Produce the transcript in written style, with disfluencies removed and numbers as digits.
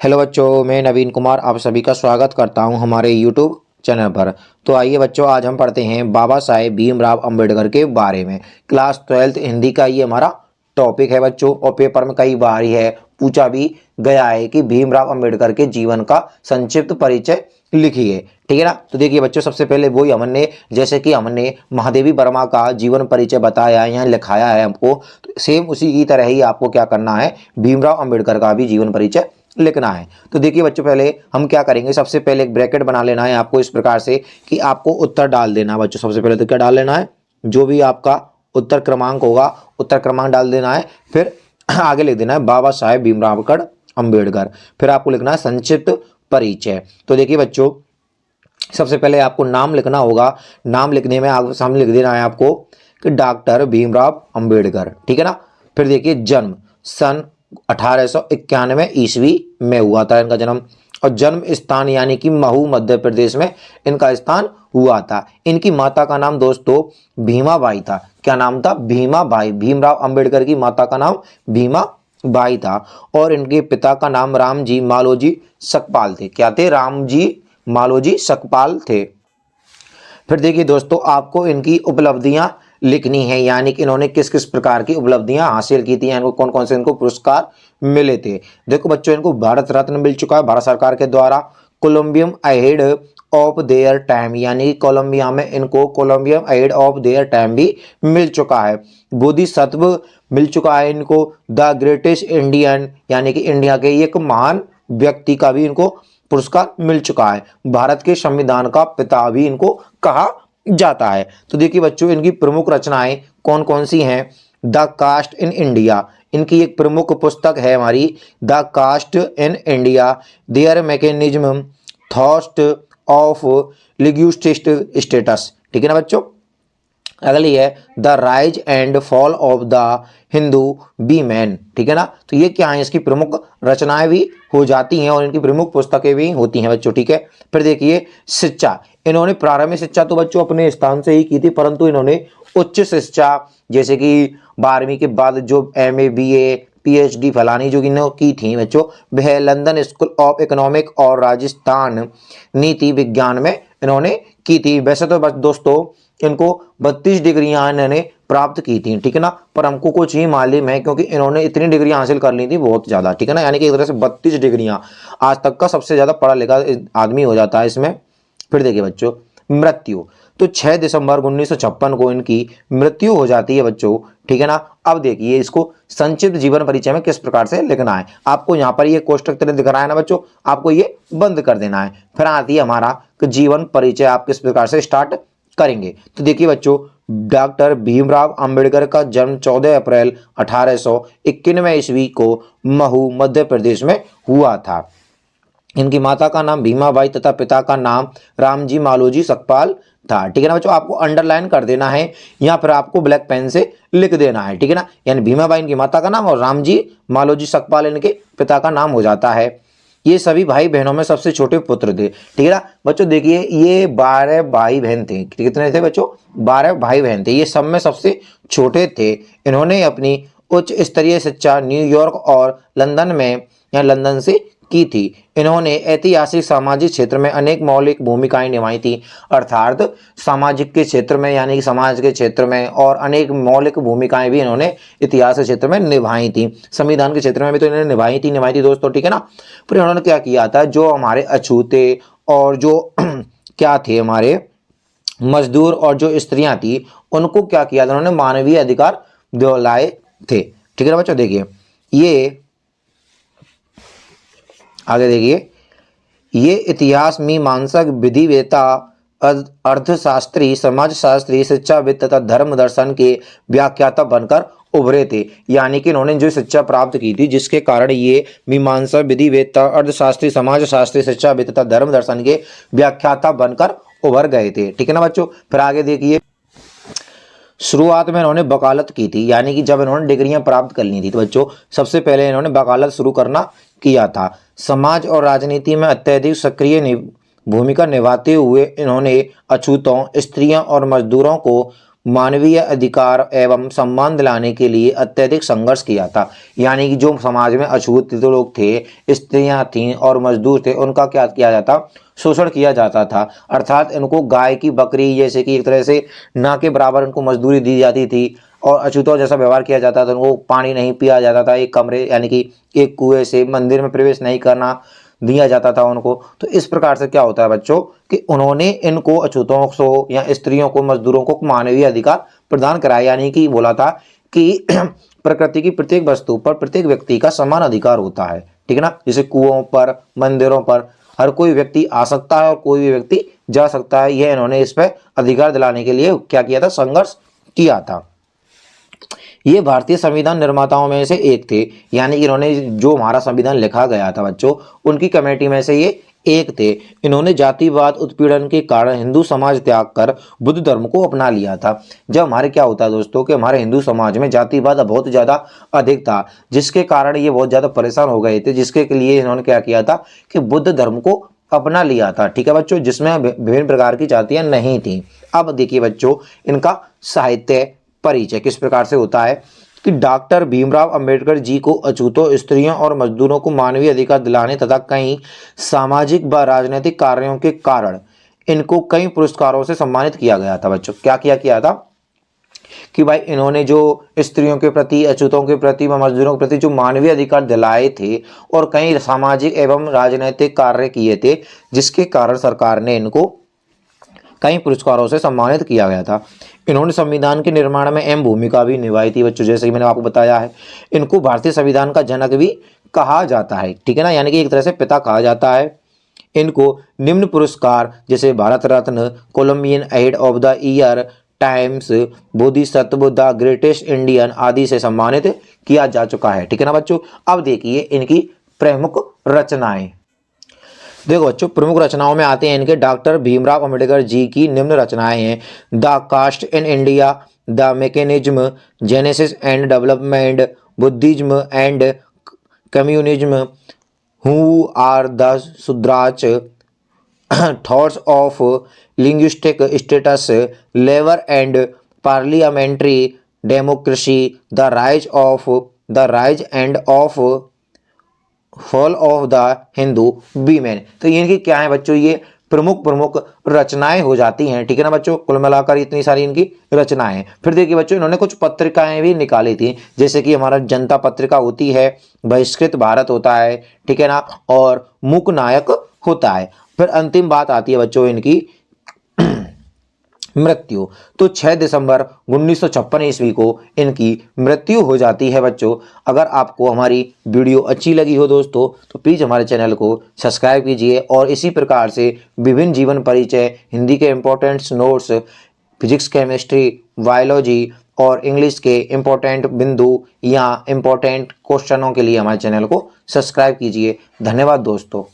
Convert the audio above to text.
Hello बच्चों, मैं नवीन कुमार आप सभी का स्वागत करता हूं हमारे यूट्यूब चैनल पर। तो आइए बच्चों, आज हम पढ़ते हैं बाबा साहेब भीमराव अंबेडकर के बारे में। क्लास 12th हिंदी का ये हमारा टॉपिक है बच्चों, और पेपर में कई बार है पूछा भी गया है कि भीमराव अंबेडकर के जीवन का संक्षिप्त परिचय लिखिए। ठीक है ना। तो देखिए बच्चों, सबसे पहले वही हमने जैसे कि हमने महादेवी वर्मा का जीवन परिचय बताया है, यहाँ लिखाया है हमको, तो सेम उसी की तरह ही आपको क्या करना है, भीमराव अंबेडकर का भी जीवन परिचय लिखना है। तो देखिए बच्चों, पहले हम क्या करेंगे, सबसे पहले एक ब्रैकेट बना लेना है आपको इस प्रकार से कि आपको उत्तर डाल देना है बच्चों। सबसे पहले तो क्या डाल लेना है, जो भी आपका उत्तर क्रमांक होगा उत्तर क्रमांक डाल देना है। फिर आगे लिख देना है बाबा साहेब भीमराव अंबेडकर। फिर आपको लिखना है संक्षिप्त परिचय। तो देखिए बच्चों, सबसे पहले आपको नाम लिखना होगा। नाम लिखने में सामने लिख देना है आपको कि डॉक्टर भीमराव अंबेडकर। ठीक है ना। फिर देखिए जन्म सन 1891 ईस्वी में हुआ था इनका जन्म, और जन्म स्थान यानी कि महू मध्य प्रदेश में इनका स्थान हुआ था। इनकी माता का नाम दोस्तों भीमाबाई था। क्या नाम था? भीमाबाई। भीमराव अंबेडकर की माता का नाम भीमाबाई था, और इनके पिता का नाम रामजी मालोजी सकपाल थे। क्या थे? रामजी मालोजी सकपाल थे। फिर देखिए दोस्तों, आपको इनकी उपलब्धियां लिखनी है, यानी कि इन्होंने किस किस प्रकार की उपलब्धियां हासिल की थी, इनको कौन कौन से इनको पुरस्कार मिले थे। देखो बच्चों, इनको भारत रत्न मिल चुका है भारत सरकार के द्वारा। Columbium ahead of their time, यानी कोलंबिया में इनको columbium ahead of their time भी मिल चुका है। बोधिसत्व मिल चुका है इनको। द ग्रेटेस्ट इंडियन, यानी कि इंडिया के एक महान व्यक्ति का भी इनको पुरस्कार मिल चुका है। भारत के संविधान का पिता भी इनको कहा जाता है। तो देखिए बच्चों, इनकी प्रमुख रचनाएं कौन कौन सी हैं। द कास्ट इन इंडिया, इनकी एक प्रमुख पुस्तक है हमारी the caste in India. Their mechanism thoughts of linguistic states. ठीक है ना बच्चों। अगली है the rise and fall of the Hindu बी मैन। ठीक है ना। तो ये क्या है, इसकी प्रमुख रचनाएं भी हो जाती हैं और इनकी प्रमुख पुस्तकें भी होती हैं बच्चों। ठीक है। फिर देखिए शिक्षा, इन्होंने प्रारंभिक शिक्षा तो बच्चों अपने स्थान से ही की थी, परंतु इन्होंने उच्च शिक्षा जैसे कि 12वीं के बाद जो MA BA PhD फलानी जो इन्होंने की थी बच्चों, वह लंदन स्कूल ऑफ इकोनॉमिक और राजस्थान नीति विज्ञान में इन्होंने की थी। वैसे तो दोस्तों इनको 32 डिग्रियां इन्होंने प्राप्त की थी। ठीक है ना। पर हमको कुछ ही मालूम है, क्योंकि इन्होंने इतनी डिग्रियां हासिल कर ली थी बहुत ज्यादा। ठीक है ना। यानी कि एक तरह से 32 डिग्रियां, आज तक का सबसे ज्यादा पढ़ा लिखा आदमी हो जाता है इसमें। फिर देखिए बच्चों, मृत्यु तो 6 दिसंबर 1956 को इनकी मृत्यु हो जाती है बच्चों। ठीक है ना। अब देखिए इसको संक्षिप्त जीवन परिचय में किस प्रकार से लिखना है। आपको यहाँ पर ये कोष्टक तरह दिख रहा है ना बच्चों, आपको ये बंद कर देना है। फिर आती है हमारा जीवन परिचय, आप किस प्रकार से स्टार्ट करेंगे। तो देखिए बच्चों, डॉक्टर भीमराव अंबेडकर का जन्म 14 अप्रैल 1891 ईस्वी को महू मध्य प्रदेश में हुआ था। इनकी माता का नाम भीमाबाई तथा पिता का नाम रामजी मालोजी सकपाल था। ठीक है ना बच्चों। आपको अंडरलाइन कर देना है, यहाँ पर आपको ब्लैक पेन से लिख देना है। ठीक है ना। यानी भीमाबाई इनकी माता का नाम और रामजी मालोजी सकपाल इनके पिता का नाम हो जाता है। ये सभी भाई बहनों में सबसे छोटे पुत्र थे। ठीक है ना बच्चों। देखिए ये 12 भाई बहन थे। कितने थे बच्चों? 12 भाई बहन थे। ये सब में सबसे छोटे थे। इन्होंने अपनी उच्च स्तरीय शिक्षा न्यूयॉर्क और लंदन में या लंदन से की थी। इन्होंने ऐतिहासिक सामाजिक क्षेत्र में अनेक मौलिक भूमिकाएं निभाई थी। अर्थात सामाजिक के क्षेत्र में यानी कि समाज के क्षेत्र में, और अनेक मौलिक भूमिकाएं भी इन्होंने इतिहास के क्षेत्र में निभाई थी। संविधान के क्षेत्र में भी तो इन्होंने निभाई थी दोस्तों। ठीक है ना। फिर इन्होंने क्या किया था, जो हमारे अछूते और जो क्या थे हमारे मजदूर और जो स्त्रियां थी, उनको क्या किया था, उन्होंने मानवीय अधिकार दिलाए थे। ठीक है ना बच्चों। देखिए ये आगे देखिए, ये इतिहास मीमांसक विधिवेता अर्थशास्त्री समाजशास्त्री शिक्षाविद तथा धर्म दर्शन के व्याख्याता बनकर उभरे थे। यानी कि इन्होंने जो शिक्षा प्राप्त की थी, जिसके कारण ये मीमांसक विधिवेता अर्थशास्त्री समाजशास्त्री शिक्षाविद तथा धर्म दर्शन के व्याख्याता बनकर उभर गए थे। ठीक है ना बच्चों। फिर आगे देखिए, शुरुआत में इन्होंने वकालत की थी, यानी कि जब इन्होंने डिग्रियां प्राप्त कर ली थी तो बच्चों सबसे पहले इन्होंने वकालत शुरू करना किया था। समाज और राजनीति में अत्यधिक सक्रिय भूमिका निभाते हुए इन्होंने अछूतों, स्त्रियों और मजदूरों को मानवीय अधिकार एवं सम्मान दिलाने के लिए अत्यधिक संघर्ष किया था। यानी कि जो समाज में अछूत लोग थे, स्त्रियां थीं और मजदूर थे, उनका क्या किया जाता, शोषण किया जाता था। अर्थात इनको गाय की बकरी जैसे कि एक तरह से ना के बराबर इनको मजदूरी दी जाती थी और अछूतों जैसा व्यवहार किया जाता था। उनको पानी नहीं पिया जाता था, एक कमरे यानी कि एक कुएं से मंदिर में प्रवेश नहीं करना दिया जाता था उनको। तो इस प्रकार से क्या होता है बच्चों कि उन्होंने इनको अछूतों को या स्त्रियों को, मजदूरों को मानवीय अधिकार प्रदान कराया। यानी कि बोला था कि प्रकृति की प्रत्येक वस्तु पर प्रत्येक व्यक्ति का समान अधिकार होता है, ठीक है ना। जैसे कुओं पर, मंदिरों पर हर कोई व्यक्ति आ सकता है और कोई भी व्यक्ति जा सकता है। यह इन्होंने इस पर अधिकार दिलाने के लिए क्या किया था, संघर्ष किया था। ये भारतीय संविधान निर्माताओं में से एक थे। यानी कि इन्होंने जो हमारा संविधान लिखा गया था बच्चों, उनकी कमेटी में से ये एक थे। इन्होंने जातिवाद उत्पीड़न के कारण हिंदू समाज त्याग कर बुद्ध धर्म को अपना लिया था। जब हमारे क्या होता है दोस्तों कि हमारे हिंदू समाज में जातिवाद बहुत ज़्यादा अधिक था, जिसके कारण ये बहुत ज़्यादा परेशान हो गए थे, जिसके लिए इन्होंने क्या किया था कि बुद्ध धर्म को अपना लिया था, ठीक है बच्चों, जिसमें विभिन्न प्रकार की जातियां नहीं थी। अब देखिए बच्चों, इनका साहित्य परिचय किस प्रकार से होता है कि डॉक्टर भीमराव अंबेडकर जी को अछूतों, स्त्रियों और मजदूरों को मानवीय अधिकार दिलाने तथा कई सामाजिक व राजनीतिक कार्यों के कारण इनको कई पुरस्कारों से सम्मानित किया गया था। बच्चों क्या किया था कि भाई इन्होंने जो स्त्रियों के प्रति, अछूतों के प्रति व मजदूरों के प्रति जो मानवीय अधिकार दिलाए थे और कई सामाजिक एवं राजनीतिक कार्य किए थे, जिसके कारण सरकार ने इनको कई पुरस्कारों से सम्मानित किया गया था। इन्होंने संविधान के निर्माण में अहम भूमिका भी निभाई थी बच्चों, जैसे कि मैंने आपको बताया है। इनको भारतीय संविधान का जनक भी कहा जाता है, ठीक है ना, यानी कि एक तरह से पिता कहा जाता है। इनको निम्न पुरस्कार जैसे भारत रत्न, कोलंबियन एड of the year, Times, Bodhisattva, the greatest Indian आदि से सम्मानित किया जा चुका है, ठीक है ना बच्चों। अब देखिए इनकी प्रमुख रचनाएं। देखो बच्चों, प्रमुख रचनाओं में आते हैं इनके डॉक्टर भीमराव अंबेडकर जी की निम्न रचनाएं हैं। The caste in India, the mechanism, genesis and development, Buddhism and communism, who are the Shudras, thoughts of linguistic states, labour and parliamentary democracy, the rise and of fall of the Hindu women. तो इनकी क्या है बच्चों, ये प्रमुख रचनाएं हो जाती हैं, ठीक है ना बच्चों। कुल मिलाकर इतनी सारी इनकी रचनाएं हैं। फिर देखिए बच्चों, इन्होंने कुछ पत्रिकाएं भी निकाली थी, जैसे कि हमारा जनता पत्रिका होती है, बहिष्कृत भारत होता है, ठीक है ना, और मूक नायक होता है। फिर अंतिम बात आती है बच्चों इनकी मृत्यु। तो 6 दिसंबर 1956 ईस्वी को इनकी मृत्यु हो जाती है बच्चों। अगर आपको हमारी वीडियो अच्छी लगी हो दोस्तों, तो प्लीज़ हमारे चैनल को सब्सक्राइब कीजिए और इसी प्रकार से विभिन्न जीवन परिचय, हिंदी के importance notes, physics, chemistry, biology और इंग्लिश के इम्पोर्टेंट बिंदु या इम्पोर्टेंट क्वेश्चनों के लिए हमारे चैनल को सब्सक्राइब कीजिए। धन्यवाद दोस्तों।